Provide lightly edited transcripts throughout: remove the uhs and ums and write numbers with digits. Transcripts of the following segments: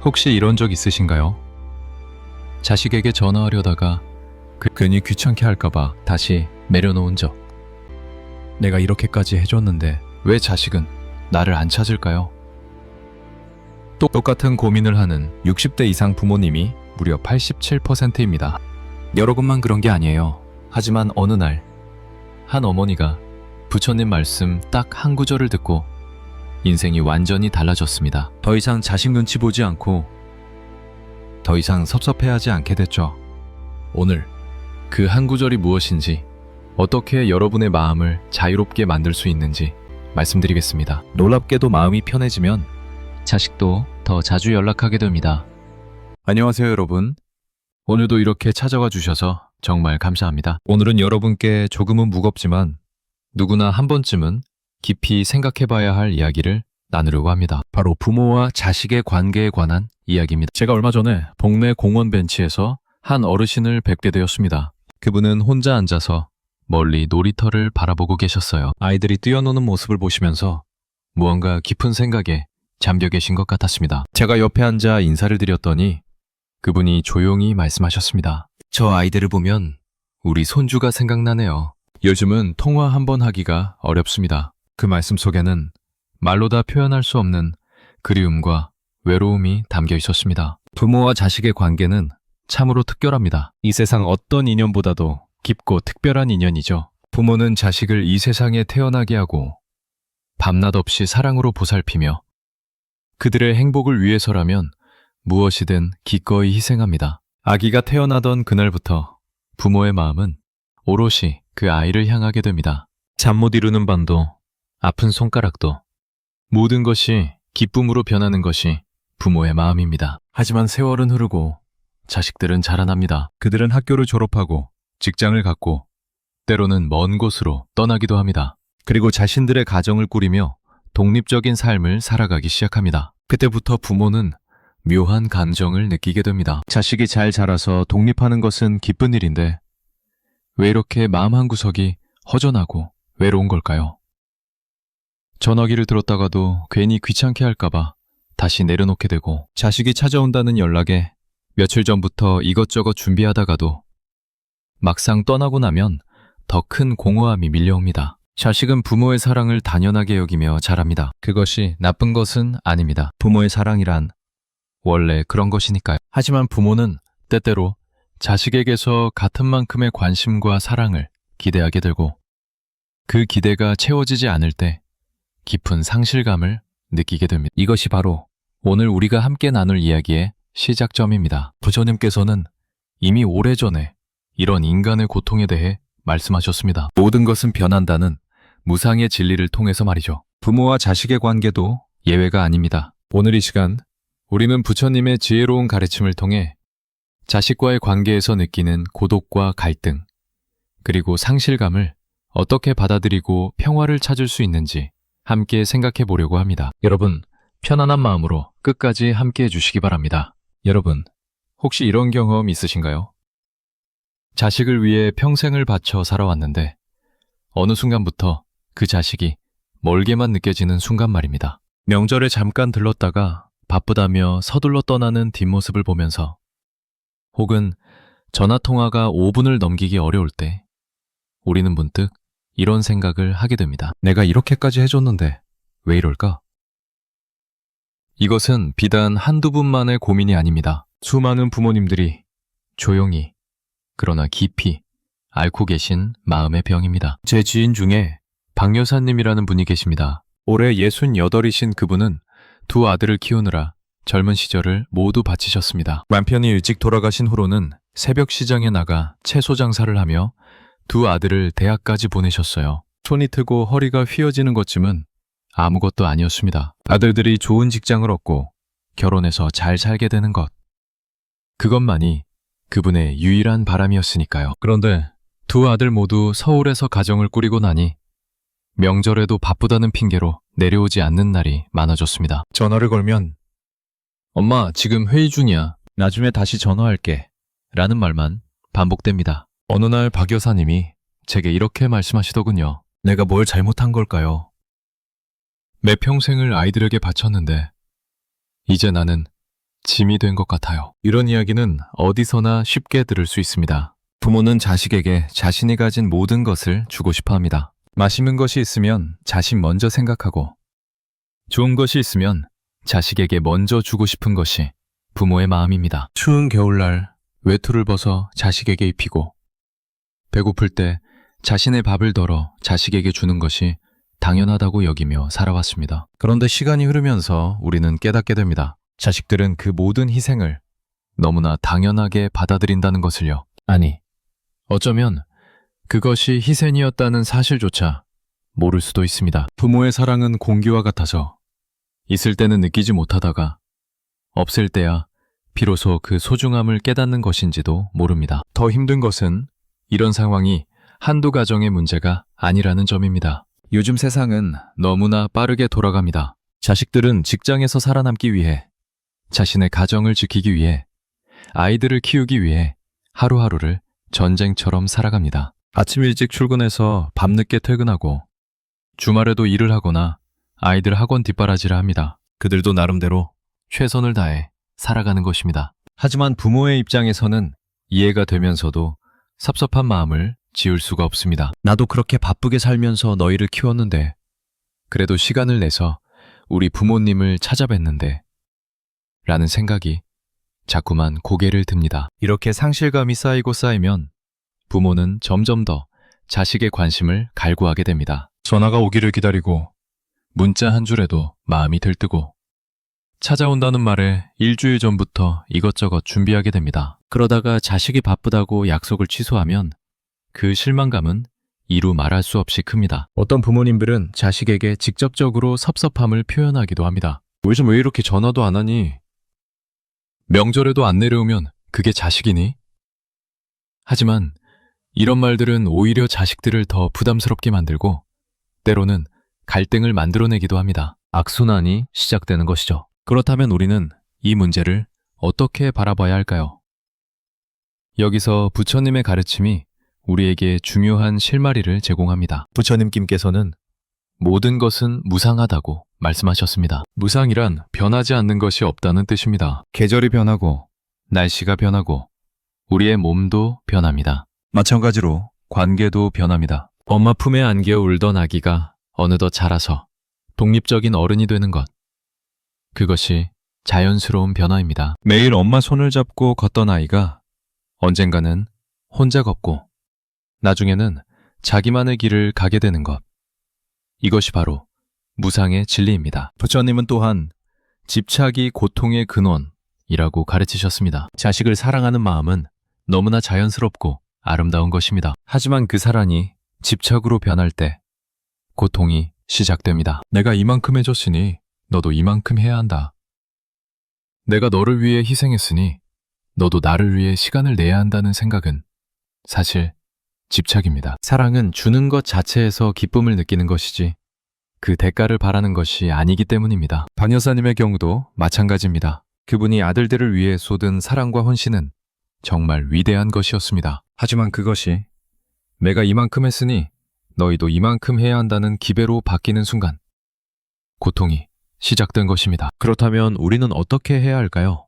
혹시 이런 적 있으신가요? 자식에게 전화하려다가 괜히 귀찮게 할까봐 다시 내려놓은 적. 내가 이렇게까지 해줬는데 왜 자식은 나를 안 찾을까요? 똑같은 고민을 하는 60대 이상 부모님이 무려 87%입니다. 여러 곳만 그런 게 아니에요. 하지만 어느 날 한 어머니가 부처님 말씀 딱 한 구절을 듣고 인생이 완전히 달라졌습니다. 더 이상 자식 눈치 보지 않고 더 이상 섭섭해하지 않게 됐죠. 오늘 그 한 구절이 무엇인지, 어떻게 여러분의 마음을 자유롭게 만들 수 있는지 말씀드리겠습니다. 놀랍게도 마음이 편해지면 자식도 더 자주 연락하게 됩니다. 안녕하세요, 여러분. 오늘도 이렇게 찾아와 주셔서 정말 감사합니다. 오늘은 여러분께 조금은 무겁지만 누구나 한 번쯤은 깊이 생각해봐야 할 이야기를 나누려고 합니다. 바로 부모와 자식의 관계에 관한 이야기입니다. 제가 얼마 전에 동네 공원 벤치에서 한 어르신을 뵙게 되었습니다. 그분은 혼자 앉아서 멀리 놀이터를 바라보고 계셨어요. 아이들이 뛰어노는 모습을 보시면서 무언가 깊은 생각에 잠겨 계신 것 같았습니다. 제가 옆에 앉아 인사를 드렸더니 그분이 조용히 말씀하셨습니다. 저 아이들을 보면 우리 손주가 생각나네요. 요즘은 통화 한번 하기가 어렵습니다. 그 말씀 속에는 말로 다 표현할 수 없는 그리움과 외로움이 담겨 있었습니다. 부모와 자식의 관계는 참으로 특별합니다. 이 세상 어떤 인연보다도 깊고 특별한 인연이죠. 부모는 자식을 이 세상에 태어나게 하고 밤낮 없이 사랑으로 보살피며 그들의 행복을 위해서라면 무엇이든 기꺼이 희생합니다. 아기가 태어나던 그날부터 부모의 마음은 오롯이 그 아이를 향하게 됩니다. 잠 못 이루는 밤도, 아픈 손가락도, 모든 것이 기쁨으로 변하는 것이 부모의 마음입니다. 하지만 세월은 흐르고 자식들은 자라납니다. 그들은 학교를 졸업하고 직장을 갖고 때로는 먼 곳으로 떠나기도 합니다. 그리고 자신들의 가정을 꾸리며 독립적인 삶을 살아가기 시작합니다. 그때부터 부모는 묘한 감정을 느끼게 됩니다. 자식이 잘 자라서 독립하는 것은 기쁜 일인데 왜 이렇게 마음 한구석이 허전하고 외로운 걸까요? 전화기를 들었다가도 괜히 귀찮게 할까봐 다시 내려놓게 되고, 자식이 찾아온다는 연락에 며칠 전부터 이것저것 준비하다가도 막상 떠나고 나면 더 큰 공허함이 밀려옵니다. 자식은 부모의 사랑을 당연하게 여기며 자랍니다. 그것이 나쁜 것은 아닙니다. 부모의 사랑이란 원래 그런 것이니까요. 하지만 부모는 때때로 자식에게서 같은 만큼의 관심과 사랑을 기대하게 되고 그 기대가 채워지지 않을 때 깊은 상실감을 느끼게 됩니다. 이것이 바로 오늘 우리가 함께 나눌 이야기의 시작점입니다. 부처님께서는 이미 오래전에 이런 인간의 고통에 대해 말씀하셨습니다. 모든 것은 변한다는 무상의 진리를 통해서 말이죠. 부모와 자식의 관계도 예외가 아닙니다. 오늘 이 시간 우리는 부처님의 지혜로운 가르침을 통해 자식과의 관계에서 느끼는 고독과 갈등, 그리고 상실감을 어떻게 받아들이고 평화를 찾을 수 있는지 함께 생각해 보려고 합니다. 여러분, 편안한 마음으로 끝까지 함께 해주시기 바랍니다. 여러분, 혹시 이런 경험 있으신가요? 자식을 위해 평생을 바쳐 살아왔는데 어느 순간부터 그 자식이 멀게만 느껴지는 순간 말입니다. 명절에 잠깐 들렀다가 바쁘다며 서둘러 떠나는 뒷모습을 보면서, 혹은 전화통화가 5분을 넘기기 어려울 때 우리는 문득 이런 생각을 하게 됩니다. 내가 이렇게까지 해줬는데 왜 이럴까? 이것은 비단 한두 분만의 고민이 아닙니다. 수많은 부모님들이 조용히 그러나 깊이 앓고 계신 마음의 병입니다. 제 지인 중에 박 여사님이라는 분이 계십니다. 올해 68이신 그분은 두 아들을 키우느라 젊은 시절을 모두 바치셨습니다. 남편이 일찍 돌아가신 후로는 새벽 시장에 나가 채소 장사를 하며 두 아들을 대학까지 보내셨어요. 손이 트고 허리가 휘어지는 것쯤은 아무것도 아니었습니다. 아들들이 좋은 직장을 얻고 결혼해서 잘 살게 되는 것, 그것만이 그분의 유일한 바람이었으니까요. 그런데 두 아들 모두 서울에서 가정을 꾸리고 나니 명절에도 바쁘다는 핑계로 내려오지 않는 날이 많아졌습니다. 전화를 걸면 엄마 지금 회의 중이야. 나중에 다시 전화할게. 라는 말만 반복됩니다. 어느 날 박 여사님이 제게 이렇게 말씀하시더군요. 내가 뭘 잘못한 걸까요? 내 평생을 아이들에게 바쳤는데 이제 나는 짐이 된 것 같아요. 이런 이야기는 어디서나 쉽게 들을 수 있습니다. 부모는 자식에게 자신이 가진 모든 것을 주고 싶어 합니다. 맛있는 것이 있으면 자식 먼저 생각하고, 좋은 것이 있으면 자식에게 먼저 주고 싶은 것이 부모의 마음입니다. 추운 겨울날 외투를 벗어 자식에게 입히고, 배고플 때 자신의 밥을 덜어 자식에게 주는 것이 당연하다고 여기며 살아왔습니다. 그런데 시간이 흐르면서 우리는 깨닫게 됩니다. 자식들은 그 모든 희생을 너무나 당연하게 받아들인다는 것을요. 아니, 어쩌면 그것이 희생이었다는 사실조차 모를 수도 있습니다. 부모의 사랑은 공기와 같아서 있을 때는 느끼지 못하다가 없을 때야 비로소 그 소중함을 깨닫는 것인지도 모릅니다. 더 힘든 것은 이런 상황이 한두 가정의 문제가 아니라는 점입니다. 요즘 세상은 너무나 빠르게 돌아갑니다. 자식들은 직장에서 살아남기 위해, 자신의 가정을 지키기 위해, 아이들을 키우기 위해 하루하루를 전쟁처럼 살아갑니다. 아침 일찍 출근해서 밤늦게 퇴근하고 주말에도 일을 하거나 아이들 학원 뒷바라지를 합니다. 그들도 나름대로 최선을 다해 살아가는 것입니다. 하지만 부모의 입장에서는 이해가 되면서도 섭섭한 마음을 지울 수가 없습니다. 나도 그렇게 바쁘게 살면서 너희를 키웠는데, 그래도 시간을 내서 우리 부모님을 찾아뵀는데 라는 생각이 자꾸만 고개를 듭니다. 이렇게 상실감이 쌓이고 쌓이면 부모는 점점 더 자식의 관심을 갈구하게 됩니다. 전화가 오기를 기다리고 문자 한 줄에도 마음이 들뜨고 찾아온다는 말에 일주일 전부터 이것저것 준비하게 됩니다. 그러다가 자식이 바쁘다고 약속을 취소하면 그 실망감은 이루 말할 수 없이 큽니다. 어떤 부모님들은 자식에게 직접적으로 섭섭함을 표현하기도 합니다. 요즘 왜 이렇게 전화도 안 하니? 명절에도 안 내려오면 그게 자식이니? 하지만 이런 말들은 오히려 자식들을 더 부담스럽게 만들고 때로는 갈등을 만들어내기도 합니다. 악순환이 시작되는 것이죠. 그렇다면 우리는 이 문제를 어떻게 바라봐야 할까요? 여기서 부처님의 가르침이 우리에게 중요한 실마리를 제공합니다. 부처님께서는 모든 것은 무상하다고 말씀하셨습니다. 무상이란 변하지 않는 것이 없다는 뜻입니다. 계절이 변하고 날씨가 변하고 우리의 몸도 변합니다. 마찬가지로 관계도 변합니다. 엄마 품에 안겨 울던 아기가 어느덧 자라서 독립적인 어른이 되는 것, 그것이 자연스러운 변화입니다. 매일 엄마 손을 잡고 걷던 아이가 언젠가는 혼자 걷고 나중에는 자기만의 길을 가게 되는 것, 이것이 바로 무상의 진리입니다. 부처님은 또한 집착이 고통의 근원이라고 가르치셨습니다. 자식을 사랑하는 마음은 너무나 자연스럽고 아름다운 것입니다. 하지만 그 사랑이 집착으로 변할 때 고통이 시작됩니다. 내가 이만큼 해줬으니 너도 이만큼 해야 한다. 내가 너를 위해 희생했으니 너도 나를 위해 시간을 내야 한다는 생각은 사실 집착입니다. 사랑은 주는 것 자체에서 기쁨을 느끼는 것이지 그 대가를 바라는 것이 아니기 때문입니다. 반 여사님의 경우도 마찬가지입니다. 그분이 아들들을 위해 쏟은 사랑과 헌신은 정말 위대한 것이었습니다. 하지만 그것이 내가 이만큼 했으니 너희도 이만큼 해야 한다는 기배로 바뀌는 순간 고통이 시작된 것입니다. 그렇다면 우리는 어떻게 해야 할까요?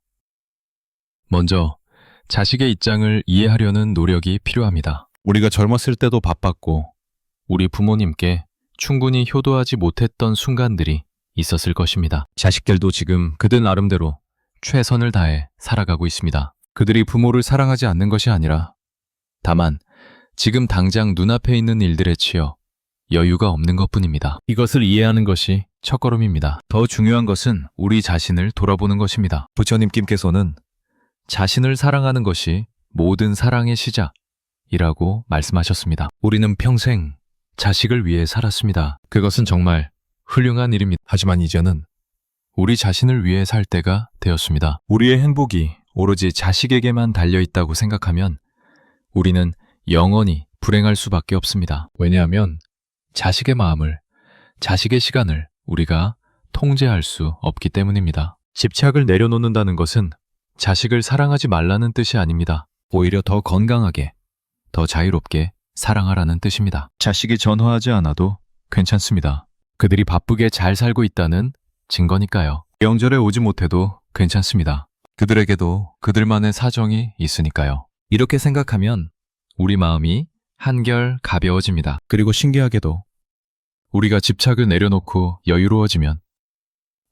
먼저 자식의 입장을 이해하려는 노력이 필요합니다. 우리가 젊었을 때도 바빴고 우리 부모님께 충분히 효도하지 못했던 순간들이 있었을 것입니다. 자식들도 지금 그들 나름대로 최선을 다해 살아가고 있습니다. 그들이 부모를 사랑하지 않는 것이 아니라 다만 지금 당장 눈앞에 있는 일들에 치여 여유가 없는 것뿐입니다. 이것을 이해하는 것이 첫걸음입니다. 더 중요한 것은 우리 자신을 돌아보는 것입니다. 부처님께서는 자신을 사랑하는 것이 모든 사랑의 시작이라고 말씀하셨습니다. 우리는 평생 자식을 위해 살았습니다. 그것은 정말 훌륭한 일입니다. 하지만 이제는 우리 자신을 위해 살 때가 되었습니다. 우리의 행복이 오로지 자식에게만 달려있다고 생각하면 우리는 영원히 불행할 수밖에 없습니다. 왜냐하면 자식의 마음을, 자식의 시간을 우리가 통제할 수 없기 때문입니다. 집착을 내려놓는다는 것은 자식을 사랑하지 말라는 뜻이 아닙니다. 오히려 더 건강하게, 더 자유롭게 사랑하라는 뜻입니다. 자식이 전화하지 않아도 괜찮습니다. 그들이 바쁘게 잘 살고 있다는 증거니까요. 명절에 오지 못해도 괜찮습니다. 그들에게도 그들만의 사정이 있으니까요. 이렇게 생각하면 우리 마음이 한결 가벼워집니다. 그리고 신기하게도 우리가 집착을 내려놓고 여유로워지면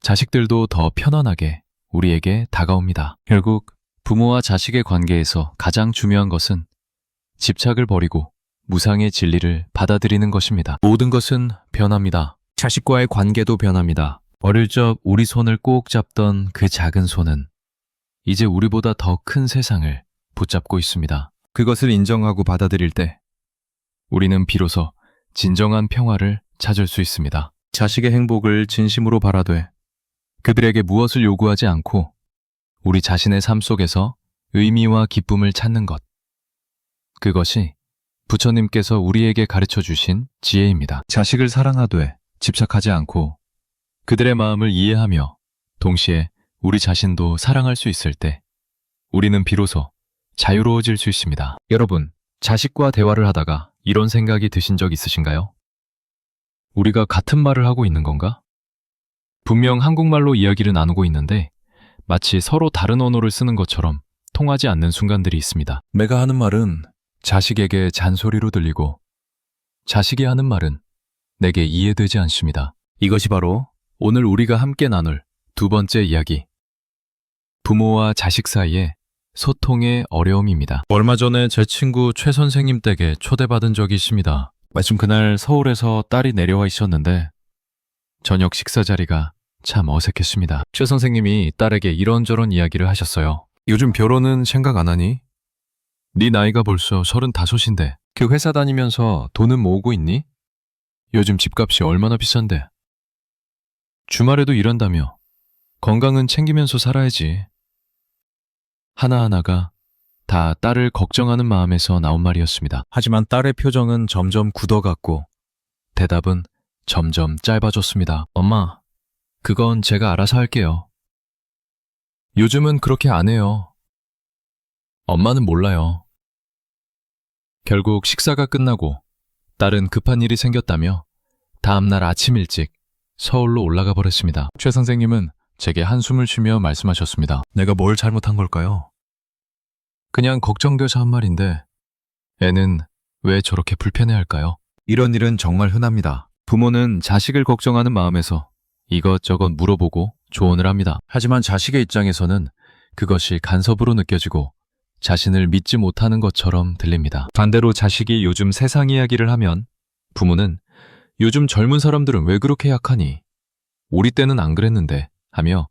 자식들도 더 편안하게 우리에게 다가옵니다. 결국 부모와 자식의 관계에서 가장 중요한 것은 집착을 버리고 무상의 진리를 받아들이는 것입니다. 모든 것은 변합니다. 자식과의 관계도 변합니다. 어릴 적 우리 손을 꼭 잡던 그 작은 손은 이제 우리보다 더 큰 세상을 붙잡고 있습니다. 그것을 인정하고 받아들일 때 우리는 비로소 진정한 평화를 찾을 수 있습니다. 자식의 행복을 진심으로 바라되 그들에게 무엇을 요구하지 않고 우리 자신의 삶 속에서 의미와 기쁨을 찾는 것. 그것이 부처님께서 우리에게 가르쳐 주신 지혜입니다. 자식을 사랑하되 집착하지 않고 그들의 마음을 이해하며 동시에 우리 자신도 사랑할 수 있을 때 우리는 비로소 자유로워질 수 있습니다. 여러분, 자식과 대화를 하다가 이런 생각이 드신 적 있으신가요? 우리가 같은 말을 하고 있는 건가? 분명 한국말로 이야기를 나누고 있는데 마치 서로 다른 언어를 쓰는 것처럼 통하지 않는 순간들이 있습니다. 내가 하는 말은 자식에게 잔소리로 들리고 자식이 하는 말은 내게 이해되지 않습니다. 이것이 바로 오늘 우리가 함께 나눌 두 번째 이야기. 부모와 자식 사이의 소통의 어려움입니다. 얼마 전에 제 친구 최 선생님 댁에 초대받은 적이 있습니다. 마침 그날 서울에서 딸이 내려와 있었는데 저녁 식사 자리가 참 어색했습니다. 최 선생님이 딸에게 이런저런 이야기를 하셨어요. 요즘 결혼은 생각 안 하니? 네 나이가 벌써 35인데 그 회사 다니면서 돈은 모으고 있니? 요즘 집값이 얼마나 비싼데? 주말에도 일한다며 건강은 챙기면서 살아야지. 하나하나가 다 딸을 걱정하는 마음에서 나온 말이었습니다. 하지만 딸의 표정은 점점 굳어갔고 대답은 점점 짧아졌습니다. 엄마, 그건 제가 알아서 할게요. 요즘은 그렇게 안 해요. 엄마는 몰라요. 결국 식사가 끝나고 딸은 급한 일이 생겼다며 다음날 아침 일찍 서울로 올라가 버렸습니다. 최 선생님은 제게 한숨을 쉬며 말씀하셨습니다. 내가 뭘 잘못한 걸까요? 그냥 걱정돼서 한 말인데 애는 왜 저렇게 불편해할까요? 이런 일은 정말 흔합니다. 부모는 자식을 걱정하는 마음에서 이것저것 물어보고 조언을 합니다. 하지만 자식의 입장에서는 그것이 간섭으로 느껴지고 자신을 믿지 못하는 것처럼 들립니다. 반대로 자식이 요즘 세상 이야기를 하면 부모는 요즘 젊은 사람들은 왜 그렇게 약하니? 우리 때는 안 그랬는데 하며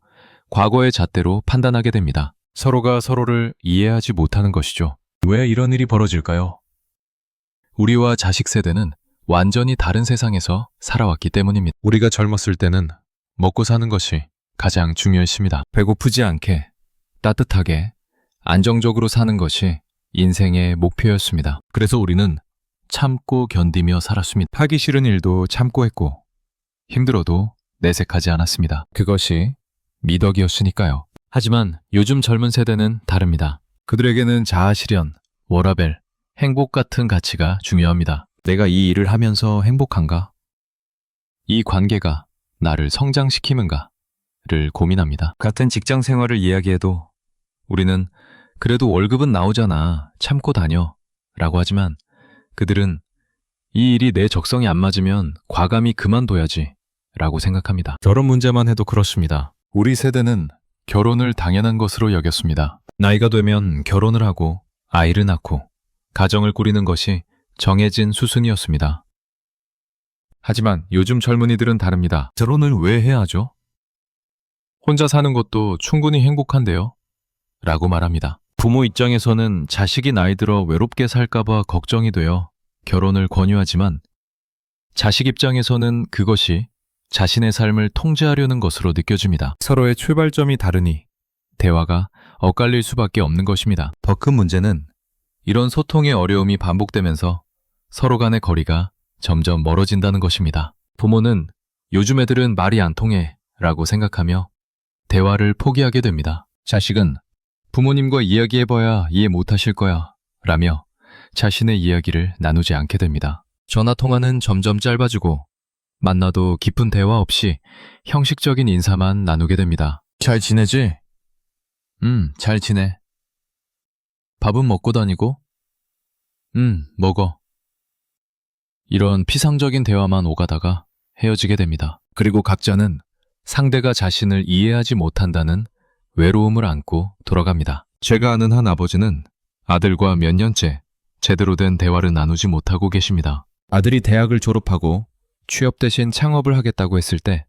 과거의 잣대로 판단하게 됩니다. 서로가 서로를 이해하지 못하는 것이죠. 왜 이런 일이 벌어질까요? 우리와 자식 세대는 완전히 다른 세상에서 살아왔기 때문입니다. 우리가 젊었을 때는 먹고 사는 것이 가장 중요했습니다. 배고프지 않게, 따뜻하게, 안정적으로 사는 것이 인생의 목표였습니다. 그래서 우리는 참고 견디며 살았습니다. 하기 싫은 일도 참고 했고 힘들어도 내색하지 않았습니다. 그것이 미덕이었으니까요. 하지만 요즘 젊은 세대는 다릅니다. 그들에게는 자아실현, 워라밸, 행복 같은 가치가 중요합니다. 내가 이 일을 하면서 행복한가? 이 관계가 나를 성장시키는가를 고민합니다. 같은 직장 생활을 이야기해도 우리는 그래도 월급은 나오잖아, 참고 다녀 라고 하지만 그들은 이 일이 내 적성에 안 맞으면 과감히 그만둬야지 라고 생각합니다. 결혼 문제만 해도 그렇습니다. 우리 세대는 결혼을 당연한 것으로 여겼습니다. 나이가 되면 결혼을 하고 아이를 낳고 가정을 꾸리는 것이 정해진 수순이었습니다. 하지만 요즘 젊은이들은 다릅니다. 결혼을 왜 해야 하죠? 혼자 사는 것도 충분히 행복한데요? 라고 말합니다. 부모 입장에서는 자식이 나이 들어 외롭게 살까봐 걱정이 되어 결혼을 권유하지만 자식 입장에서는 그것이 자신의 삶을 통제하려는 것으로 느껴집니다. 서로의 출발점이 다르니 대화가 엇갈릴 수밖에 없는 것입니다. 더 큰 문제는 이런 소통의 어려움이 반복되면서 서로 간의 거리가 점점 멀어진다는 것입니다. 부모는 요즘 애들은 말이 안 통해 라고 생각하며 대화를 포기하게 됩니다. 자식은 부모님과 이야기해봐야 이해 못하실 거야 라며 자신의 이야기를 나누지 않게 됩니다. 전화통화는 점점 짧아지고 만나도 깊은 대화 없이 형식적인 인사만 나누게 됩니다. 잘 지내지? 잘 지내. 밥은 먹고 다니고? 먹어. 이런 피상적인 대화만 오가다가 헤어지게 됩니다. 그리고 각자는 상대가 자신을 이해하지 못한다는 외로움을 안고 돌아갑니다. 제가 아는 한 아버지는 아들과 몇 년째 제대로 된 대화를 나누지 못하고 계십니다. 아들이 대학을 졸업하고 취업 대신 창업을 하겠다고 했을 때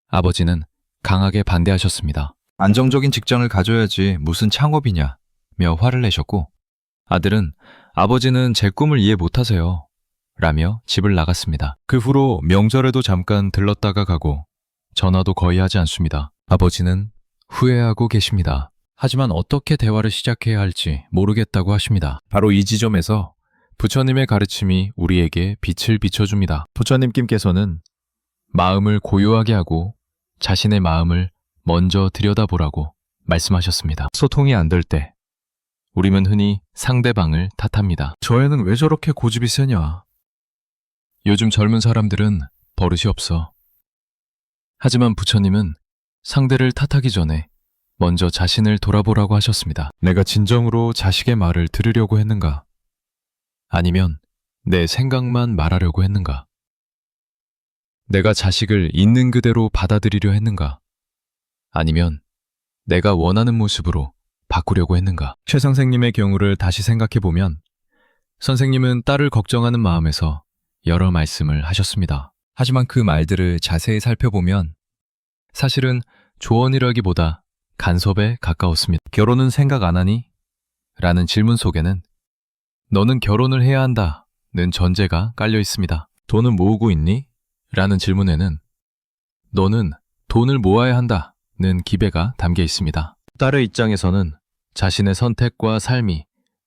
아버지는 강하게 반대하셨습니다. 안정적인 직장을 가져야지 무슨 창업이냐 며 화를 내셨고, 아들은 아버지는 제 꿈을 이해 못하세요 라며 집을 나갔습니다. 그 후로 명절에도 잠깐 들렀다가 가고 전화도 거의 하지 않습니다. 아버지는 후회하고 계십니다. 하지만 어떻게 대화를 시작해야 할지 모르겠다고 하십니다. 바로 이 지점에서 부처님의 가르침이 우리에게 빛을 비춰줍니다. 부처님께서는 마음을 고요하게 하고 자신의 마음을 먼저 들여다보라고 말씀하셨습니다. 소통이 안 될 때 우리는 흔히 상대방을 탓합니다. 저 애는 왜 저렇게 고집이 세냐? 요즘 젊은 사람들은 버릇이 없어. 하지만 부처님은 상대를 탓하기 전에 먼저 자신을 돌아보라고 하셨습니다. 내가 진정으로 자식의 말을 들으려고 했는가? 아니면 내 생각만 말하려고 했는가? 내가 자식을 있는 그대로 받아들이려 했는가? 아니면 내가 원하는 모습으로 바꾸려고 했는가? 최 선생님의 경우를 다시 생각해보면 선생님은 딸을 걱정하는 마음에서 여러 말씀을 하셨습니다. 하지만 그 말들을 자세히 살펴보면 사실은 조언이라기보다 간섭에 가까웠습니다. 결혼은 생각 안 하니? 라는 질문 속에는 너는 결혼을 해야 한다는 전제가 깔려 있습니다. 돈은 모으고 있니? 라는 질문에는 너는 돈을 모아야 한다는 기배가 담겨 있습니다. 딸의 입장에서는 자신의 선택과 삶이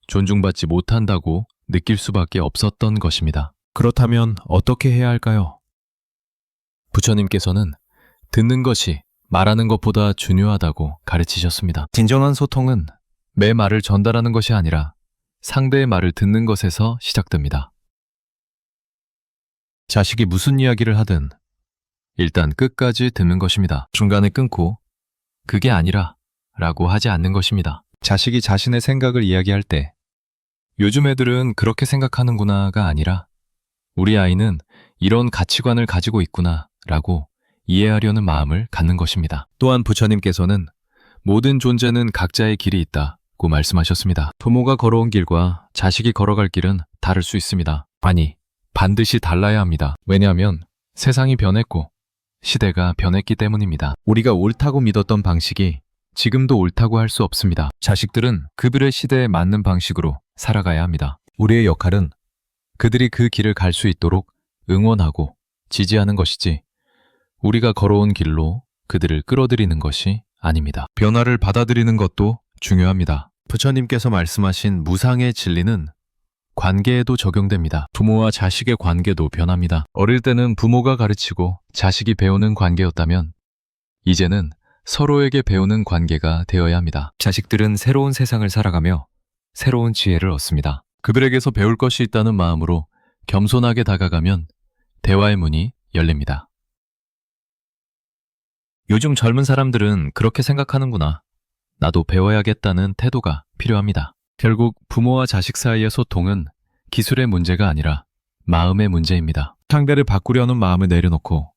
존중받지 못한다고 느낄 수밖에 없었던 것입니다. 그렇다면 어떻게 해야 할까요? 부처님께서는 듣는 것이 말하는 것보다 중요하다고 가르치셨습니다. 진정한 소통은 내 말을 전달하는 것이 아니라 상대의 말을 듣는 것에서 시작됩니다. 자식이 무슨 이야기를 하든 일단 끝까지 듣는 것입니다. 중간에 끊고 그게 아니라 라고 하지 않는 것입니다. 자식이 자신의 생각을 이야기할 때 요즘 애들은 그렇게 생각하는구나가 아니라 우리 아이는 이런 가치관을 가지고 있구나 라고 이해하려는 마음을 갖는 것입니다. 또한 부처님께서는 모든 존재는 각자의 길이 있다고 말씀하셨습니다. 부모가 걸어온 길과 자식이 걸어갈 길은 다를 수 있습니다. 아니, 반드시 달라야 합니다. 왜냐하면 세상이 변했고 시대가 변했기 때문입니다. 우리가 옳다고 믿었던 방식이 지금도 옳다고 할 수 없습니다. 자식들은 그들의 시대에 맞는 방식으로 살아가야 합니다. 우리의 역할은 그들이 그 길을 갈 수 있도록 응원하고 지지하는 것이지 우리가 걸어온 길로 그들을 끌어들이는 것이 아닙니다. 변화를 받아들이는 것도 중요합니다. 부처님께서 말씀하신 무상의 진리는 관계에도 적용됩니다. 부모와 자식의 관계도 변합니다. 어릴 때는 부모가 가르치고 자식이 배우는 관계였다면 이제는 서로에게 배우는 관계가 되어야 합니다. 자식들은 새로운 세상을 살아가며 새로운 지혜를 얻습니다. 그들에게서 배울 것이 있다는 마음으로 겸손하게 다가가면 대화의 문이 열립니다. 요즘 젊은 사람들은 그렇게 생각하는구나. 나도 배워야겠다는 태도가 필요합니다. 결국 부모와 자식 사이의 소통은 기술의 문제가 아니라 마음의 문제입니다. 상대를 바꾸려는 마음을 내려놓고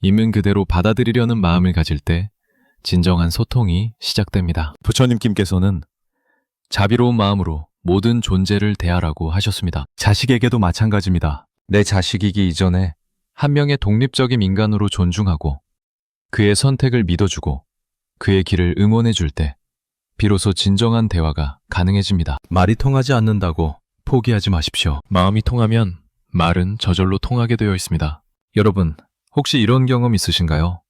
있는 그대로 받아들이려는 마음을 가질 때 진정한 소통이 시작됩니다. 부처님께서는 자비로운 마음으로 모든 존재를 대하라고 하셨습니다. 자식에게도 마찬가지입니다. 내 자식이기 이전에 한 명의 독립적인 인간으로 존중하고 그의 선택을 믿어주고 그의 길을 응원해줄 때 비로소 진정한 대화가 가능해집니다. 말이 통하지 않는다고 포기하지 마십시오. 마음이 통하면 말은 저절로 통하게 되어 있습니다. 여러분, 혹시 이런 경험 있으신가요?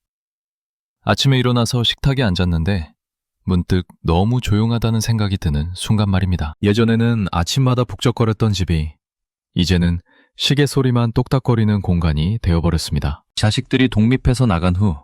아침에 일어나서 식탁에 앉았는데 문득 너무 조용하다는 생각이 드는 순간 말입니다. 예전에는 아침마다 북적거렸던 집이 이제는 시계 소리만 똑딱거리는 공간이 되어버렸습니다. 자식들이 독립해서 나간 후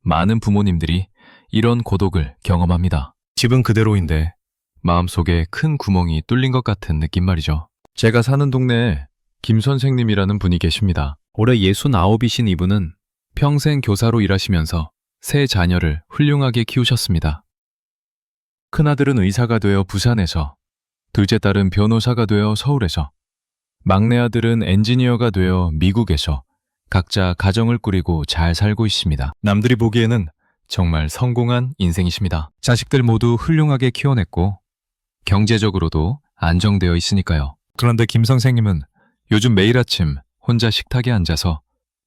많은 부모님들이 이런 고독을 경험합니다. 집은 그대로인데 마음속에 큰 구멍이 뚫린 것 같은 느낌 말이죠. 제가 사는 동네에 김 선생님이라는 분이 계십니다. 올해 69이신 이분은 평생 교사로 일하시면서 세 자녀를 훌륭하게 키우셨습니다. 큰아들은 의사가 되어 부산에서, 둘째 딸은 변호사가 되어 서울에서, 막내 아들은 엔지니어가 되어 미국에서 각자 가정을 꾸리고 잘 살고 있습니다. 남들이 보기에는 정말 성공한 인생이십니다. 자식들 모두 훌륭하게 키워냈고 경제적으로도 안정되어 있으니까요. 그런데 김 선생님은 요즘 매일 아침 혼자 식탁에 앉아서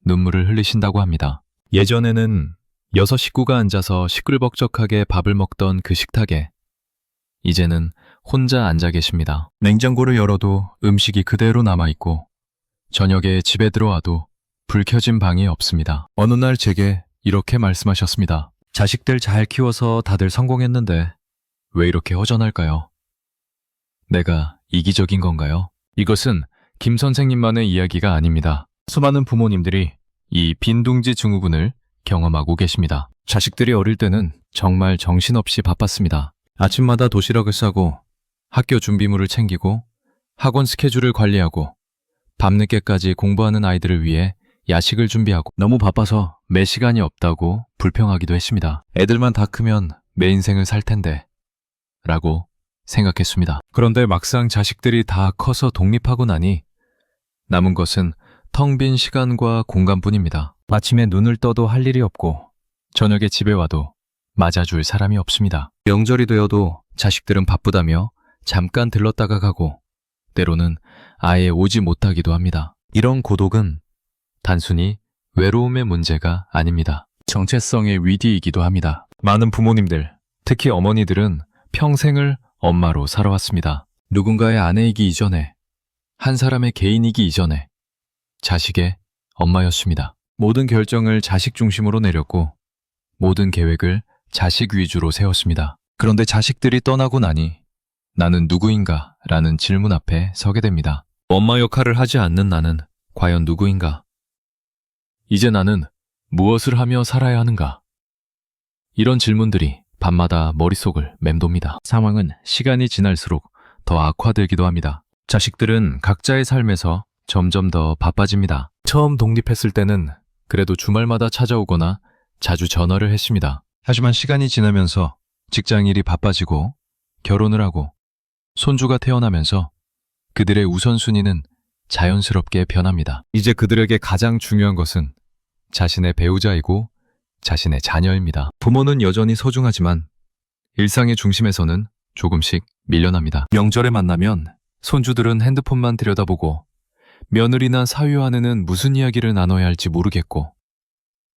눈물을 흘리신다고 합니다. 예전에는 6 식구가 앉아서 시끌벅적하게 밥을 먹던 그 식탁에 이제는 혼자 앉아 계십니다. 냉장고를 열어도 음식이 그대로 남아있고 저녁에 집에 들어와도 불 켜진 방이 없습니다. 어느 날 제게 이렇게 말씀하셨습니다. 자식들 잘 키워서 다들 성공했는데 왜 이렇게 허전할까요? 내가 이기적인 건가요? 이것은 김 선생님만의 이야기가 아닙니다. 수많은 부모님들이 이 빈둥지 증후군을 경험하고 계십니다. 자식들이 어릴 때는 정말 정신없이 바빴습니다. 아침마다 도시락을 싸고 학교 준비물을 챙기고 학원 스케줄을 관리하고 밤늦게까지 공부하는 아이들을 위해 야식을 준비하고 너무 바빠서 매 시간이 없다고 불평하기도 했습니다. 애들만 다 크면 내 인생을 살 텐데 라고 생각했습니다. 그런데 막상 자식들이 다 커서 독립하고 나니 남은 것은 텅 빈 시간과 공간뿐입니다. 아침에 눈을 떠도 할 일이 없고 저녁에 집에 와도 맞아줄 사람이 없습니다. 명절이 되어도 자식들은 바쁘다며 잠깐 들렀다가 가고 때로는 아예 오지 못하기도 합니다. 이런 고독은 단순히 외로움의 문제가 아닙니다. 정체성의 위기이기도 합니다. 많은 부모님들, 특히 어머니들은 평생을 엄마로 살아왔습니다. 누군가의 아내이기 이전에, 한 사람의 개인이기 이전에 자식의 엄마였습니다. 모든 결정을 자식 중심으로 내렸고 모든 계획을 자식 위주로 세웠습니다. 그런데 자식들이 떠나고 나니 나는 누구인가? 라는 질문 앞에 서게 됩니다. 엄마 역할을 하지 않는 나는 과연 누구인가? 이제 나는 무엇을 하며 살아야 하는가? 이런 질문들이 밤마다 머릿속을 맴돕니다. 상황은 시간이 지날수록 더 악화되기도 합니다. 자식들은 각자의 삶에서 점점 더 바빠집니다. 처음 독립했을 때는 그래도 주말마다 찾아오거나 자주 전화를 했습니다. 하지만 시간이 지나면서 직장일이 바빠지고 결혼을 하고 손주가 태어나면서 그들의 우선순위는 자연스럽게 변합니다. 이제 그들에게 가장 중요한 것은 자신의 배우자이고 자신의 자녀입니다. 부모는 여전히 소중하지만 일상의 중심에서는 조금씩 밀려납니다. 명절에 만나면 손주들은 핸드폰만 들여다보고 며느리나 사위 아내는 무슨 이야기를 나눠야 할지 모르겠고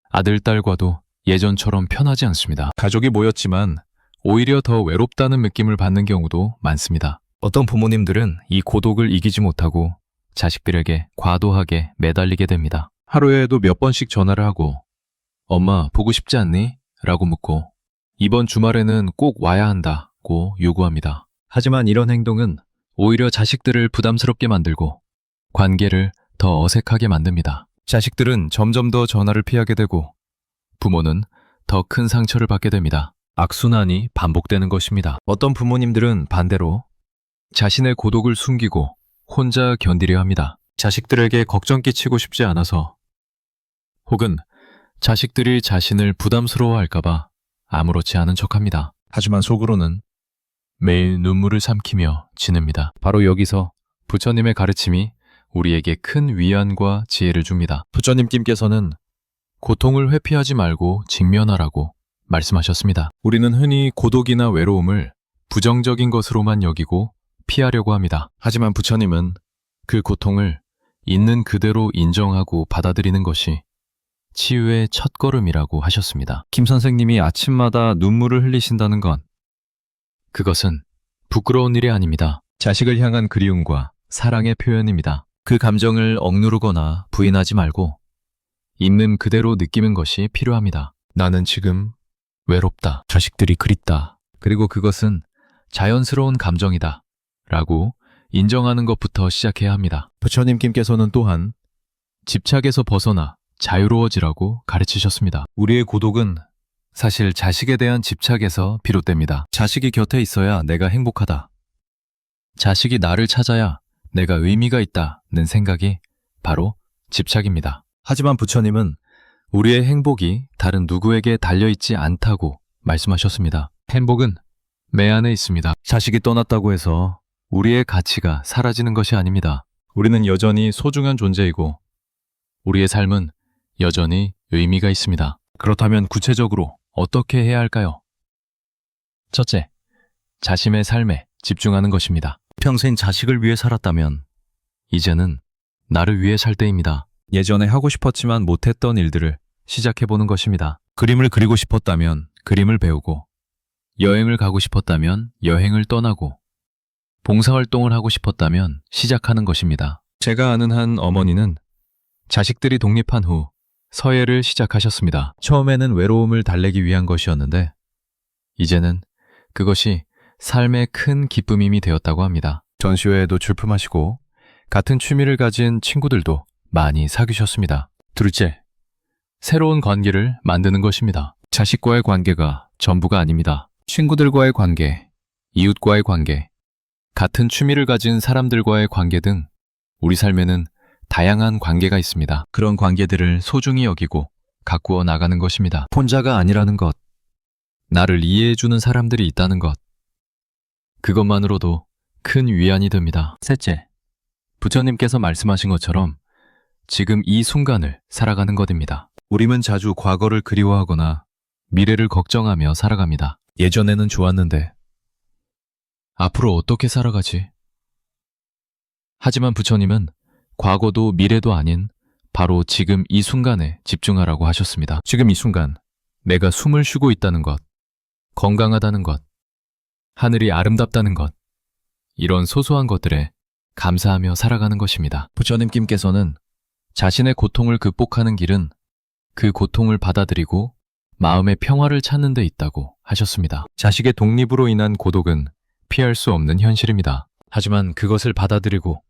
아들, 딸과도 예전처럼 편하지 않습니다. 가족이 모였지만 오히려 더 외롭다는 느낌을 받는 경우도 많습니다. 어떤 부모님들은 이 고독을 이기지 못하고 자식들에게 과도하게 매달리게 됩니다. 하루에도 몇 번씩 전화를 하고 엄마 보고 싶지 않니? 라고 묻고 이번 주말에는 꼭 와야 한다고 요구합니다. 하지만 이런 행동은 오히려 자식들을 부담스럽게 만들고 관계를 더 어색하게 만듭니다. 자식들은 점점 더 전화를 피하게 되고 부모는 더 큰 상처를 받게 됩니다. 악순환이 반복되는 것입니다. 어떤 부모님들은 반대로 자신의 고독을 숨기고 혼자 견디려 합니다. 자식들에게 걱정 끼치고 싶지 않아서 혹은 자식들이 자신을 부담스러워할까봐 아무렇지 않은 척합니다. 하지만 속으로는 매일 눈물을 삼키며 지냅니다. 바로 여기서 부처님의 가르침이 우리에게 큰 위안과 지혜를 줍니다. 부처님께서는 고통을 회피하지 말고 직면하라고 말씀하셨습니다. 우리는 흔히 고독이나 외로움을 부정적인 것으로만 여기고 피하려고 합니다. 하지만 부처님은 그 고통을 있는 그대로 인정하고 받아들이는 것이 치유의 첫걸음이라고 하셨습니다. 김 선생님이 아침마다 눈물을 흘리신다는 건 그것은 부끄러운 일이 아닙니다. 자식을 향한 그리움과 사랑의 표현입니다. 그 감정을 억누르거나 부인하지 말고 있는 그대로 느끼는 것이 필요합니다. 나는 지금 외롭다. 자식들이 그립다. 그리고 그것은 자연스러운 감정이다. 라고 인정하는 것부터 시작해야 합니다. 부처님께서는 또한 집착에서 벗어나 자유로워지라고 가르치셨습니다. 우리의 고독은 사실 자식에 대한 집착에서 비롯됩니다. 자식이 곁에 있어야 내가 행복하다. 자식이 나를 찾아야 내가 의미가 있다는 생각이 바로 집착입니다. 하지만 부처님은 우리의 행복이 다른 누구에게 달려있지 않다고 말씀하셨습니다. 행복은 내 안에 있습니다. 자식이 떠났다고 해서 우리의 가치가 사라지는 것이 아닙니다. 우리는 여전히 소중한 존재이고 우리의 삶은 여전히 의미가 있습니다. 그렇다면 구체적으로 어떻게 해야 할까요? 첫째, 자신의 삶에 집중하는 것입니다. 평생 자식을 위해 살았다면 이제는 나를 위해 살 때입니다. 예전에 하고 싶었지만 못했던 일들을 시작해보는 것입니다. 그림을 그리고 싶었다면 그림을 배우고, 여행을 가고 싶었다면 여행을 떠나고, 봉사활동을 하고 싶었다면 시작하는 것입니다. 제가 아는 한 어머니는 자식들이 독립한 후 서예를 시작하셨습니다. 처음에는 외로움을 달래기 위한 것이었는데 이제는 그것이 삶의 큰 기쁨임이 되었다고 합니다. 전시회에도 출품하시고 같은 취미를 가진 친구들도 많이 사귀셨습니다. 둘째, 새로운 관계를 만드는 것입니다. 자식과의 관계가 전부가 아닙니다. 친구들과의 관계, 이웃과의 관계, 같은 취미를 가진 사람들과의 관계 등 우리 삶에는 다양한 관계가 있습니다. 그런 관계들을 소중히 여기고 가꾸어 나가는 것입니다. 혼자가 아니라는 것, 나를 이해해주는 사람들이 있다는 것, 그것만으로도 큰 위안이 됩니다. 셋째, 부처님께서 말씀하신 것처럼 지금 이 순간을 살아가는 것입니다. 우리는 자주 과거를 그리워하거나 미래를 걱정하며 살아갑니다. 예전에는 좋았는데 앞으로 어떻게 살아가지? 하지만 부처님은 과거도 미래도 아닌 바로 지금 이 순간에 집중하라고 하셨습니다. 지금 이 순간 내가 숨을 쉬고 있다는 것, 건강하다는 것, 하늘이 아름답다는 것, 이런 소소한 것들에 감사하며 살아가는 것입니다. 부처님께서는 자신의 고통을 극복하는 길은 그 고통을 받아들이고 마음의 평화를 찾는 데 있다고 하셨습니다. 자식의 독립으로 인한 고독은 피할 수 없는 현실입니다. 하지만 그것을 받아들이고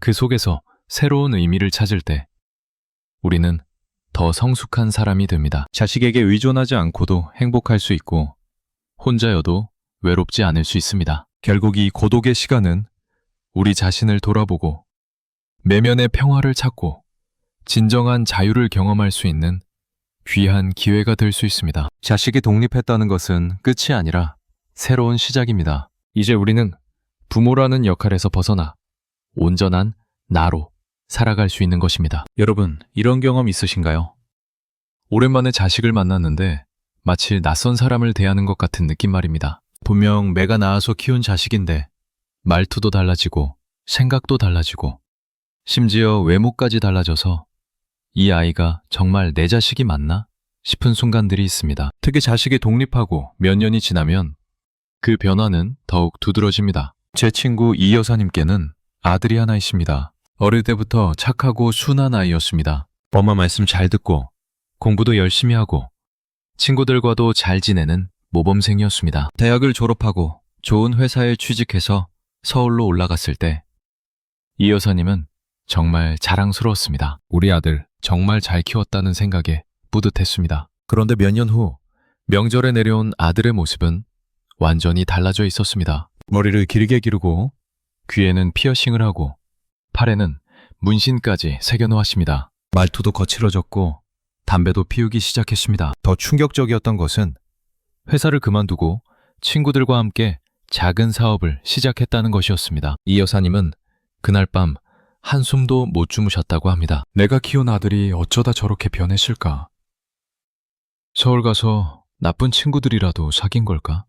그 속에서 새로운 의미를 찾을 때 우리는 더 성숙한 사람이 됩니다. 자식에게 의존하지 않고도 행복할 수 있고 혼자여도 외롭지 않을 수 있습니다. 결국 이 고독의 시간은 우리 자신을 돌아보고 내면의 평화를 찾고 진정한 자유를 경험할 수 있는 귀한 기회가 될 수 있습니다. 자식이 독립했다는 것은 끝이 아니라 새로운 시작입니다. 이제 우리는 부모라는 역할에서 벗어나 온전한 나로 살아갈 수 있는 것입니다. 여러분, 이런 경험 있으신가요? 오랜만에 자식을 만났는데 마치 낯선 사람을 대하는 것 같은 느낌 말입니다. 분명 내가 낳아서 키운 자식인데 말투도 달라지고 생각도 달라지고 심지어 외모까지 달라져서 이 아이가 정말 내 자식이 맞나 싶은 순간들이 있습니다. 특히 자식이 독립하고 몇 년이 지나면 그 변화는 더욱 두드러집니다. 제 친구 이 여사님께는 아들이 하나 있습니다. 어릴 때부터 착하고 순한 아이였습니다. 엄마 말씀 잘 듣고 공부도 열심히 하고 친구들과도 잘 지내는 모범생이었습니다. 대학을 졸업하고 좋은 회사에 취직해서 서울로 올라갔을 때 이 여사님은 정말 자랑스러웠습니다. 우리 아들 정말 잘 키웠다는 생각에 뿌듯했습니다. 그런데 몇 년 후 명절에 내려온 아들의 모습은 완전히 달라져 있었습니다. 머리를 길게 기르고 귀에는 피어싱을 하고 팔에는 문신까지 새겨놓았습니다. 말투도 거칠어졌고 담배도 피우기 시작했습니다. 더 충격적이었던 것은 회사를 그만두고 친구들과 함께 작은 사업을 시작했다는 것이었습니다. 이 여사님은 그날 밤 한숨도 못 주무셨다고 합니다. 내가 키운 아들이 어쩌다 저렇게 변했을까? 서울 가서 나쁜 친구들이라도 사귄 걸까?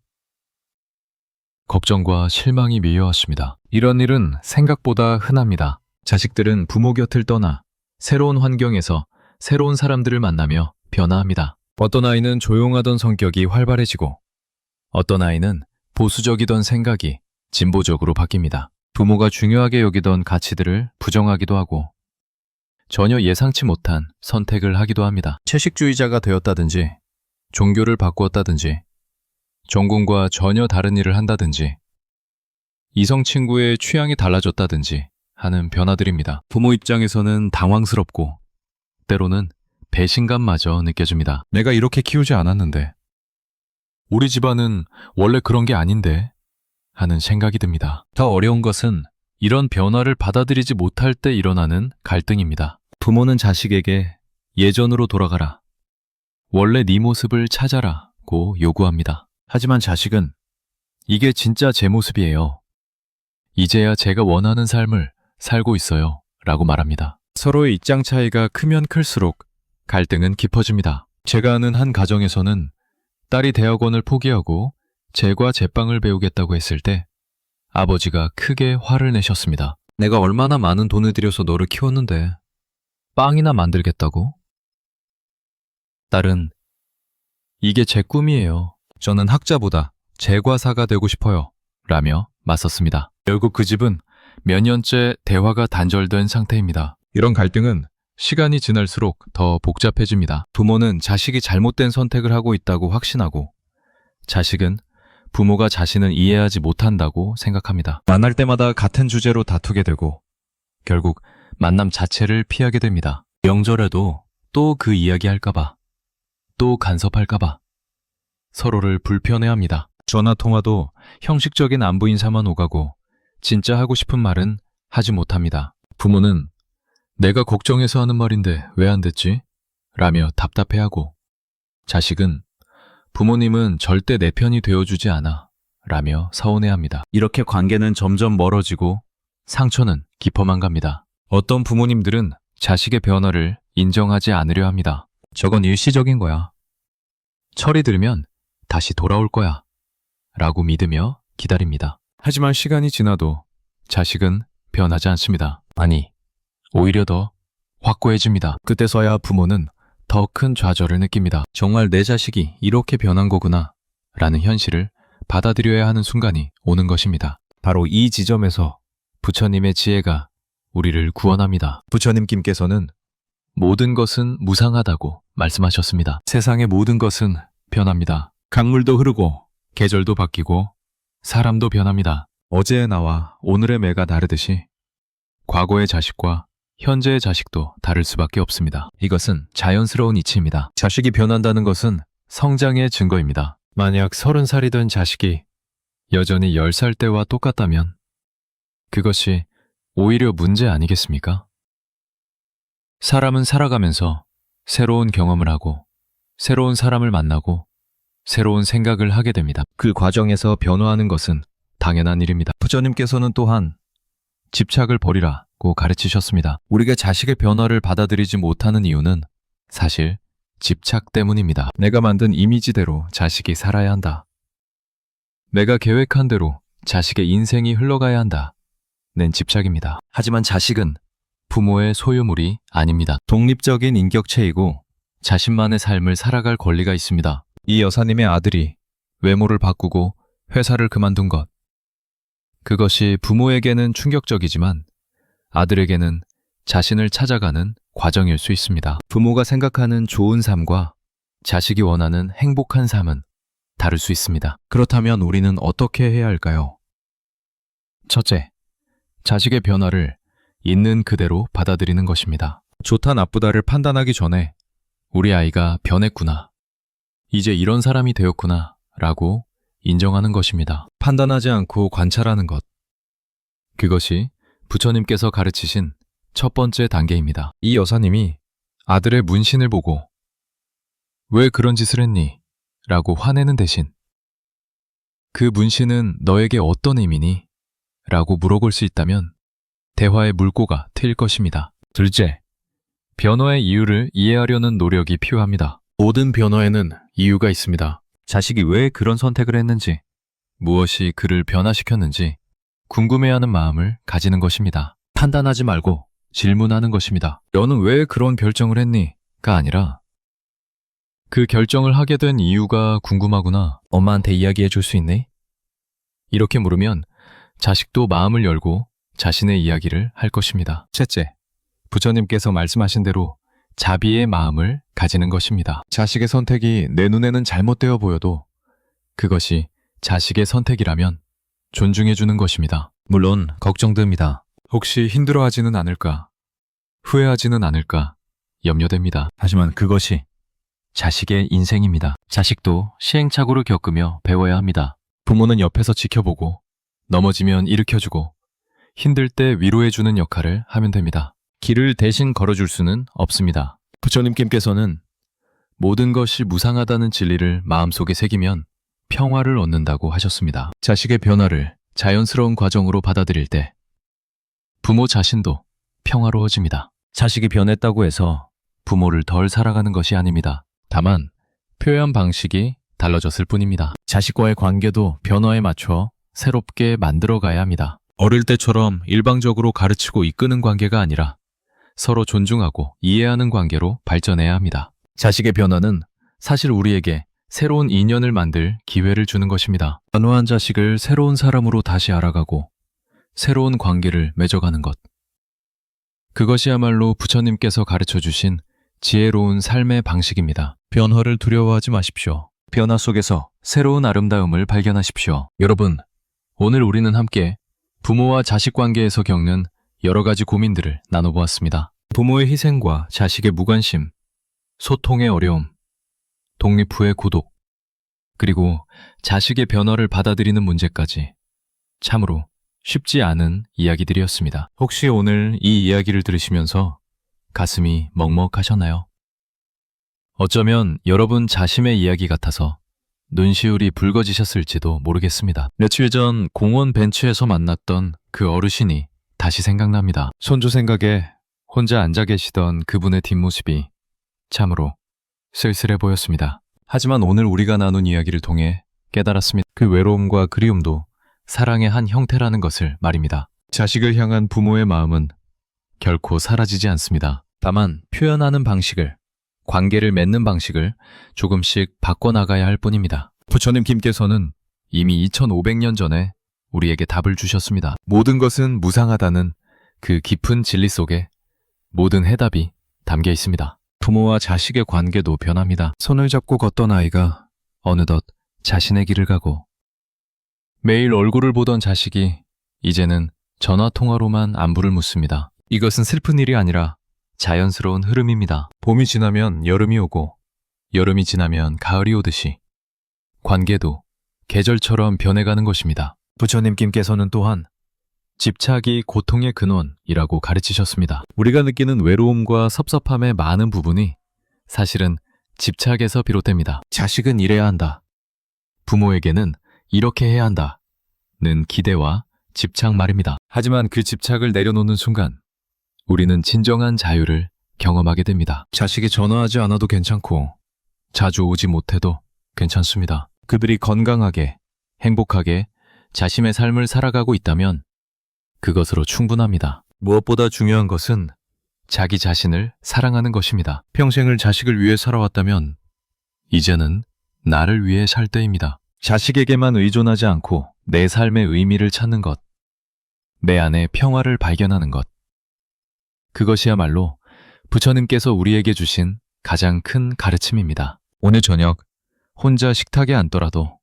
걱정과 실망이 밀려왔습니다. 이런 일은 생각보다 흔합니다. 자식들은 부모 곁을 떠나 새로운 환경에서 새로운 사람들을 만나며 변화합니다. 어떤 아이는 조용하던 성격이 활발해지고 어떤 아이는 보수적이던 생각이 진보적으로 바뀝니다. 부모가 중요하게 여기던 가치들을 부정하기도 하고 전혀 예상치 못한 선택을 하기도 합니다. 채식주의자가 되었다든지 종교를 바꾸었다든지 전공과 전혀 다른 일을 한다든지 이성 친구의 취향이 달라졌다든지 하는 변화들입니다. 부모 입장에서는 당황스럽고 때로는 배신감마저 느껴집니다. 내가 이렇게 키우지 않았는데 우리 집안은 원래 그런 게 아닌데 하는 생각이 듭니다. 더 어려운 것은 이런 변화를 받아들이지 못할 때 일어나는 갈등입니다. 부모는 자식에게 예전으로 돌아가라, 원래 네 모습을 찾아라고 요구합니다. 하지만 자식은 이게 진짜 제 모습이에요. 이제야 제가 원하는 삶을 살고 있어요. 라고 말합니다. 서로의 입장 차이가 크면 클수록 갈등은 깊어집니다. 제가 아는 한 가정에서는 딸이 대학원을 포기하고 제과 제빵을 배우겠다고 했을 때 아버지가 크게 화를 내셨습니다. 내가 얼마나 많은 돈을 들여서 너를 키웠는데 빵이나 만들겠다고? 딸은 이게 제 꿈이에요. 저는 학자보다 제과사가 되고 싶어요. 라며 맞섰습니다. 결국 그 집은 몇 년째 대화가 단절된 상태입니다. 이런 갈등은 시간이 지날수록 더 복잡해집니다. 부모는 자식이 잘못된 선택을 하고 있다고 확신하고 자식은 부모가 자신을 이해하지 못한다고 생각합니다. 만날 때마다 같은 주제로 다투게 되고 결국 만남 자체를 피하게 됩니다. 명절에도 또 그 이야기 할까봐, 또 간섭할까봐 서로를 불편해합니다. 전화통화도 형식적인 안부 인사만 오가고 진짜 하고 싶은 말은 하지 못합니다. 부모는 내가 걱정해서 하는 말인데 왜 안 됐지? 라며 답답해하고 자식은 부모님은 절대 내 편이 되어주지 않아 라며 서운해합니다. 이렇게 관계는 점점 멀어지고 상처는 깊어만 갑니다. 어떤 부모님들은 자식의 변화를 인정하지 않으려 합니다. 저건 일시적인 거야. 철이 들면 다시 돌아올 거야. 라고 믿으며 기다립니다. 하지만 시간이 지나도 자식은 변하지 않습니다. 아니, 오히려 더 확고해집니다. 그때서야 부모는 더 큰 좌절을 느낍니다. 정말 내 자식이 이렇게 변한 거구나 라는 현실을 받아들여야 하는 순간이 오는 것입니다. 바로 이 지점에서 부처님의 지혜가 우리를 구원합니다. 부처님께서는 모든 것은 무상하다고 말씀하셨습니다. 세상의 모든 것은 변합니다. 강물도 흐르고 계절도 바뀌고 사람도 변합니다. 어제의 나와 오늘의 매가 다르듯이 과거의 자식과 현재의 자식도 다를 수밖에 없습니다. 이것은 자연스러운 이치입니다. 자식이 변한다는 것은 성장의 증거입니다. 만약 30살이 된 자식이 여전히 10살 때와 똑같다면 그것이 오히려 문제 아니겠습니까? 사람은 살아가면서 새로운 경험을 하고 새로운 사람을 만나고 새로운 생각을 하게 됩니다. 그 과정에서 변화하는 것은 당연한 일입니다. 부처님께서는 또한 집착을 버리라고 가르치셨습니다. 우리가 자식의 변화를 받아들이지 못하는 이유는 사실 집착 때문입니다. 내가 만든 이미지대로 자식이 살아야 한다. 내가 계획한 대로 자식의 인생이 흘러가야 한다. 는 집착입니다. 하지만 자식은 부모의 소유물이 아닙니다. 독립적인 인격체이고 자신만의 삶을 살아갈 권리가 있습니다. 이 여사님의 아들이 외모를 바꾸고 회사를 그만둔 것. 그것이 부모에게는 충격적이지만 아들에게는 자신을 찾아가는 과정일 수 있습니다. 부모가 생각하는 좋은 삶과 자식이 원하는 행복한 삶은 다를 수 있습니다. 그렇다면 우리는 어떻게 해야 할까요? 첫째, 자식의 변화를 있는 그대로 받아들이는 것입니다. 좋다 나쁘다를 판단하기 전에 우리 아이가 변했구나, 이제 이런 사람이 되었구나 라고 인정하는 것입니다. 판단하지 않고 관찰하는 것. 그것이 부처님께서 가르치신 첫 번째 단계입니다. 이 여사님이 아들의 문신을 보고 왜 그런 짓을 했니? 라고 화내는 대신 그 문신은 너에게 어떤 의미니? 라고 물어볼 수 있다면 대화의 물꼬가 트일 것입니다. 둘째, 변화의 이유를 이해하려는 노력이 필요합니다. 모든 변화에는 이유가 있습니다. 자식이 왜 그런 선택을 했는지, 무엇이 그를 변화시켰는지 궁금해하는 마음을 가지는 것입니다. 판단하지 말고 질문하는 것입니다. 너는 왜 그런 결정을 했니? 가 아니라 그 결정을 하게 된 이유가 궁금하구나. 엄마한테 이야기해 줄 수 있니? 이렇게 물으면 자식도 마음을 열고 자신의 이야기를 할 것입니다. 셋째, 부처님께서 말씀하신 대로 자비의 마음을 가지는 것입니다. 자식의 선택이 내 눈에는 잘못되어 보여도 그것이 자식의 선택이라면 존중해주는 것입니다. 물론 걱정됩니다. 혹시 힘들어하지는 않을까? 후회하지는 않을까? 염려됩니다. 하지만 그것이 자식의 인생입니다. 자식도 시행착오를 겪으며 배워야 합니다. 부모는 옆에서 지켜보고 넘어지면 일으켜주고 힘들 때 위로해주는 역할을 하면 됩니다. 길을 대신 걸어줄 수는 없습니다. 부처님께서는 모든 것이 무상하다는 진리를 마음속에 새기면 평화를 얻는다고 하셨습니다. 자식의 변화를 자연스러운 과정으로 받아들일 때 부모 자신도 평화로워집니다. 자식이 변했다고 해서 부모를 덜 살아가는 것이 아닙니다. 다만 표현 방식이 달라졌을 뿐입니다. 자식과의 관계도 변화에 맞춰 새롭게 만들어가야 합니다. 어릴 때처럼 일방적으로 가르치고 이끄는 관계가 아니라 서로 존중하고 이해하는 관계로 발전해야 합니다. 자식의 변화는 사실 우리에게 새로운 인연을 만들 기회를 주는 것입니다. 변화한 자식을 새로운 사람으로 다시 알아가고 새로운 관계를 맺어가는 것. 그것이야말로 부처님께서 가르쳐 주신 지혜로운 삶의 방식입니다. 변화를 두려워하지 마십시오. 변화 속에서 새로운 아름다움을 발견하십시오. 여러분, 오늘 우리는 함께 부모와 자식 관계에서 겪는 여러 가지 고민들을 나눠보았습니다. 부모의 희생과 자식의 무관심, 소통의 어려움, 독립 후의孤独, 그리고 자식의 변화를 받아들이는 문제까지 참으로 쉽지 않은 이야기들이었습니다. 혹시 오늘 이 이야기를 들으시면서 가슴이 먹먹하셨나요? 어쩌면 여러분 자신의 이야기 같아서 눈시울이 붉어지셨을지도 모르겠습니다. 며칠 전 공원 벤치에서 만났던 그 어르신이 다시 생각납니다. 손주 생각에 혼자 앉아 계시던 그분의 뒷모습이 참으로 쓸쓸해 보였습니다. 하지만 오늘 우리가 나눈 이야기를 통해 깨달았습니다. 그 외로움과 그리움도 사랑의 한 형태라는 것을 말입니다. 자식을 향한 부모의 마음은 결코 사라지지 않습니다. 다만 표현하는 방식을, 관계를 맺는 방식을 조금씩 바꿔나가야 할 뿐입니다. 부처님 김께서는 이미 2500년 전에 우리에게 답을 주셨습니다. 모든 것은 무상하다는 그 깊은 진리 속에 모든 해답이 담겨 있습니다. 부모와 자식의 관계도 변합니다. 손을 잡고 걷던 아이가 어느덧 자신의 길을 가고 매일 얼굴을 보던 자식이 이제는 전화통화로만 안부를 묻습니다. 이것은 슬픈 일이 아니라 자연스러운 흐름입니다. 봄이 지나면 여름이 오고 여름이 지나면 가을이 오듯이 관계도 계절처럼 변해가는 것입니다. 부처님 김께서는 또한 집착이 고통의 근원이라고 가르치셨습니다. 우리가 느끼는 외로움과 섭섭함의 많은 부분이 사실은 집착에서 비롯됩니다. 자식은 이래야 한다. 부모에게는 이렇게 해야 한다는 기대와 집착 말입니다. 하지만 그 집착을 내려놓는 순간 우리는 진정한 자유를 경험하게 됩니다. 자식이 전화하지 않아도 괜찮고 자주 오지 못해도 괜찮습니다. 그들이 건강하게, 행복하게 자신의 삶을 살아가고 있다면 그것으로 충분합니다. 무엇보다 중요한 것은 자기 자신을 사랑하는 것입니다. 평생을 자식을 위해 살아왔다면 이제는 나를 위해 살 때입니다. 자식에게만 의존하지 않고 내 삶의 의미를 찾는 것, 내 안에 평화를 발견하는 것. 그것이야말로 부처님께서 우리에게 주신 가장 큰 가르침입니다. 오늘 저녁 혼자 식탁에 앉더라도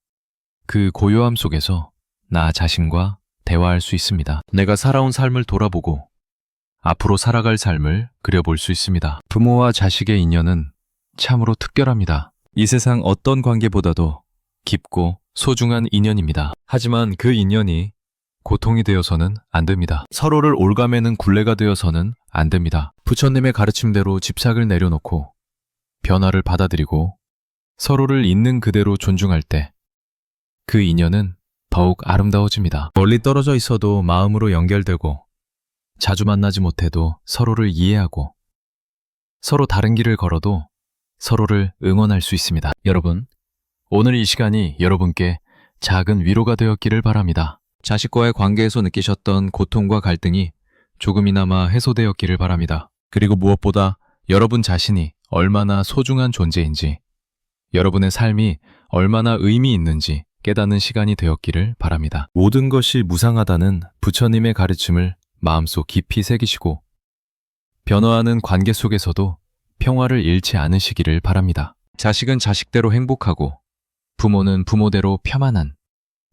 그 고요함 속에서 나 자신과 대화할 수 있습니다. 내가 살아온 삶을 돌아보고 앞으로 살아갈 삶을 그려볼 수 있습니다. 부모와 자식의 인연은 참으로 특별합니다. 이 세상 어떤 관계보다도 깊고 소중한 인연입니다. 하지만 그 인연이 고통이 되어서는 안 됩니다. 서로를 올가매는 굴레가 되어서는 안 됩니다. 부처님의 가르침대로 집착을 내려놓고 변화를 받아들이고 서로를 있는 그대로 존중할 때 그 인연은 더욱 아름다워집니다. 멀리 떨어져 있어도 마음으로 연결되고 자주 만나지 못해도 서로를 이해하고 서로 다른 길을 걸어도 서로를 응원할 수 있습니다. 여러분, 오늘 이 시간이 여러분께 작은 위로가 되었기를 바랍니다. 자식과의 관계에서 느끼셨던 고통과 갈등이 조금이나마 해소되었기를 바랍니다. 그리고 무엇보다 여러분 자신이 얼마나 소중한 존재인지, 여러분의 삶이 얼마나 의미 있는지 깨닫는 시간이 되었기를 바랍니다. 모든 것이 무상하다는 부처님의 가르침을 마음속 깊이 새기시고 변화하는 관계 속에서도 평화를 잃지 않으시기를 바랍니다. 자식은 자식대로 행복하고 부모는 부모대로 편안한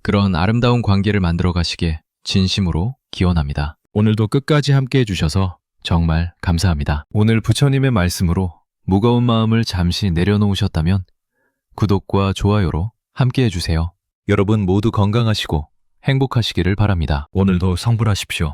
그런 아름다운 관계를 만들어 가시기에 진심으로 기원합니다. 오늘도 끝까지 함께 해주셔서 정말 감사합니다. 오늘 부처님의 말씀으로 무거운 마음을 잠시 내려놓으셨다면 구독과 좋아요로 함께 해주세요. 여러분 모두 건강하시고 행복하시기를 바랍니다. 오늘도 성불하십시오.